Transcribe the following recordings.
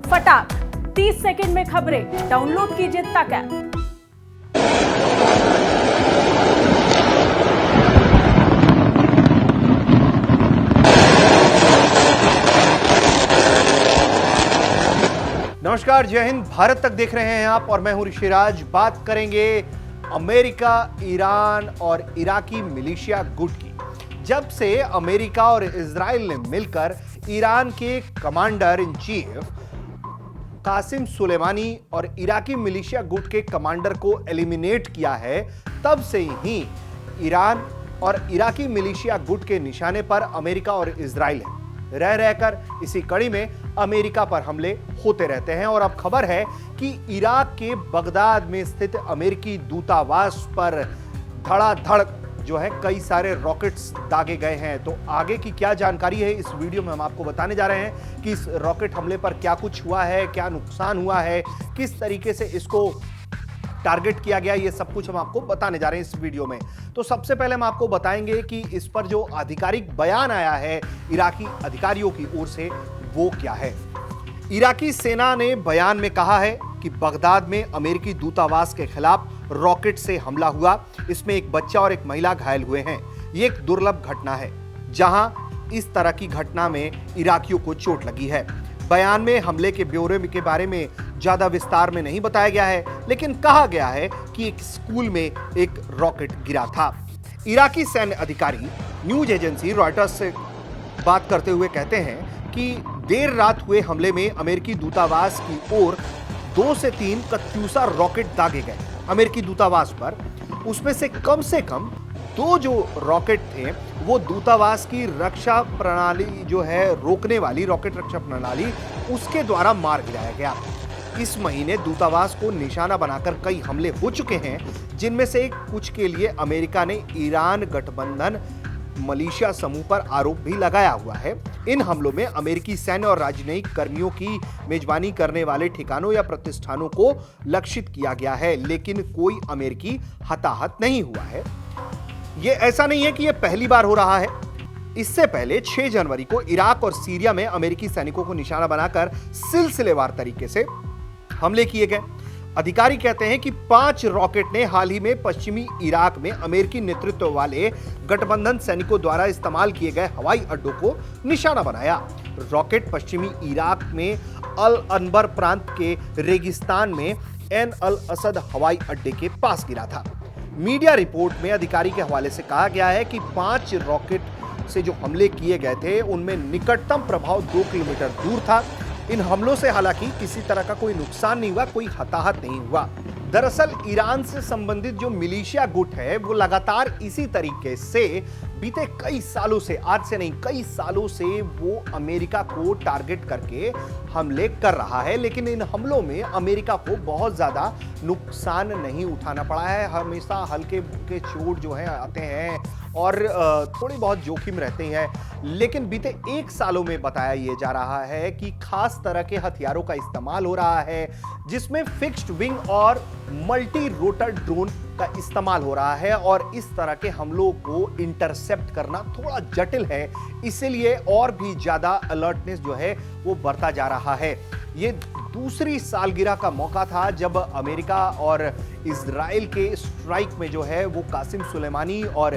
फटाक 30 सेकंड में खबरें डाउनलोड कीजिए तक ऐप। नमस्कार, जय हिंद। भारत तक देख रहे हैं आप और मैं हूं ऋषिराज। बात करेंगे अमेरिका, ईरान और इराकी मिलिशिया गुट की। जब से अमेरिका और इजराइल ने मिलकर ईरान के commander in chief Qasem Soleimani और इराकी मिलिशिया गुट के कमांडर को एलिमिनेट किया है, तब से ही ईरान और इराकी मिलिशिया गुट के निशाने पर अमेरिका और इजराइल है। रह रहकर इसी कड़ी में अमेरिका पर हमले होते रहते हैं और अब खबर है कि इराक के बगदाद में स्थित अमेरिकी दूतावास पर धड़ाधड़ जो है कई सारे रॉकेट्स दागे गए हैं। तो आगे की क्या जानकारी है इस वीडियो में हम आपको बताने जा रहे हैं कि इस रॉकेट हमले पर क्या कुछ हुआ है, क्या नुकसान हुआ है, किस तरीके से इसको टारगेट किया गया, ये सब कुछ हम आपको बताने जा रहे हैं इस वीडियो में। तो सबसे पहले हम आपको बताएंगे कि इस पर जो आधिकारिक बयान आया है इराकी अधिकारियों की ओर से वो क्या है। इराकी सेना ने बयान में कहा है कि बगदाद में अमेरिकी दूतावास के खिलाफ रॉकेट से हमला हुआ। इसमें एक बच्चा और एक महिला घायल हुए हैं। ये एक दुर्लभ घटना है जहां इस तरह की घटना में इराकियों को चोट लगी है। बयान में हमले के ब्यौरे के बारे में ज्यादा विस्तार में नहीं बताया गया है, लेकिन कहा गया है कि एक स्कूल में एक रॉकेट गिरा था। इराकी सैन्य अधिकारी न्यूज एजेंसी रॉयटर्स से बात करते हुए कहते हैं कि देर रात हुए हमले में अमेरिकी दूतावास की ओर 2 से 3 कत्यूसा रॉकेट दागे गए अमेरिकी दूतावास पर। उसमें से कम 2 जो रॉकेट थे वो दूतावास की रक्षा प्रणाली जो है रोकने वाली रॉकेट रक्षा प्रणाली उसके द्वारा मार गिराया गया। इस महीने दूतावास को निशाना बनाकर कई हमले हो चुके हैं, जिनमें से कुछ के लिए अमेरिका ने ईरान गठबंधन मलेशिया समूह पर आरोप भी लगाया हुआ है। इन हमलों में अमेरिकी सैन्य और राजनयिक कर्मियों की मेजबानी करने वाले ठिकानों या प्रतिष्ठानों को लक्षित किया गया है, लेकिन कोई अमेरिकी हताहत नहीं हुआ है। यह ऐसा नहीं है कि यह पहली बार हो रहा है। इससे पहले 6 जनवरी को इराक और सीरिया में अमेरिकी सैनिकों को निशाना बनाकर सिलसिलेवार तरीके से हमले किए गए। अधिकारी कहते हैं कि 5 रॉकेट ने हाल ही में पश्चिमी इराक में अमेरिकी नेतृत्व वाले गठबंधन सैनिकों द्वारा इस्तेमाल किए गए हवाई अड्डों को निशाना बनाया। रॉकेट पश्चिमी इराक में अल अनबर प्रांत के रेगिस्तान में एन अल असद हवाई अड्डे के पास गिरा था। मीडिया रिपोर्ट में अधिकारी के हवाले से कहा गया है कि 5 रॉकेट से जो हमले किए गए थे उनमें निकटतम प्रभाव 2 किलोमीटर दूर था। इन हमलों से हालांकि किसी तरह का कोई नुकसान नहीं हुआ, कोई हताहत नहीं हुआ। दरअसल ईरान से संबंधित जो मिलिशिया गुट है वो लगातार इसी तरीके से बीते कई सालों से, आज से नहीं कई सालों से वो अमेरिका को टारगेट करके हमले कर रहा है, लेकिन इन हमलों में अमेरिका को बहुत ज्यादा नुकसान नहीं उठाना पड़ा है। हमेशा हल्के फुल्के चोट जो है आते हैं और थोड़ी बहुत जोखिम रहते हैं, लेकिन बीते 1 सालों में बताया यह जा रहा है कि खास तरह के हथियारों का इस्तेमाल हो रहा है, जिसमें फिक्स्ड विंग और मल्टी रोटर ड्रोन का इस्तेमाल हो रहा है और इस तरह के हमलों को इंटरसेप्ट करना थोड़ा जटिल है। इसीलिए और भी ज्यादा अलर्टनेस जो है वो बढ़ता जा रहा है। ये दूसरी सालगिरह का मौका था जब अमेरिका और इजराइल के स्ट्राइक में जो है वो कासिम सुलेमानी और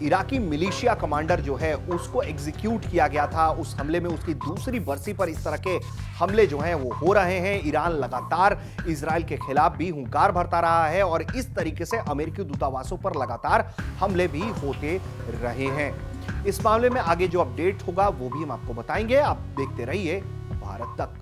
इराकी मिलिशिया कमांडर जो है उसको एग्जीक्यूट किया गया था। उस हमले में उसकी दूसरी बरसी पर इस तरह के हमले जो हैं वो हो रहे हैं। ईरान लगातार इजराइल के खिलाफ भी हुंकार भरता रहा है और इस तरीके से अमेरिकी दूतावासों पर लगातार हमले भी होते रहे हैं। इस मामले में आगे जो अपडेट होगा वो भी हम आपको बताएंगे। आप देखते रहिए भारत तक।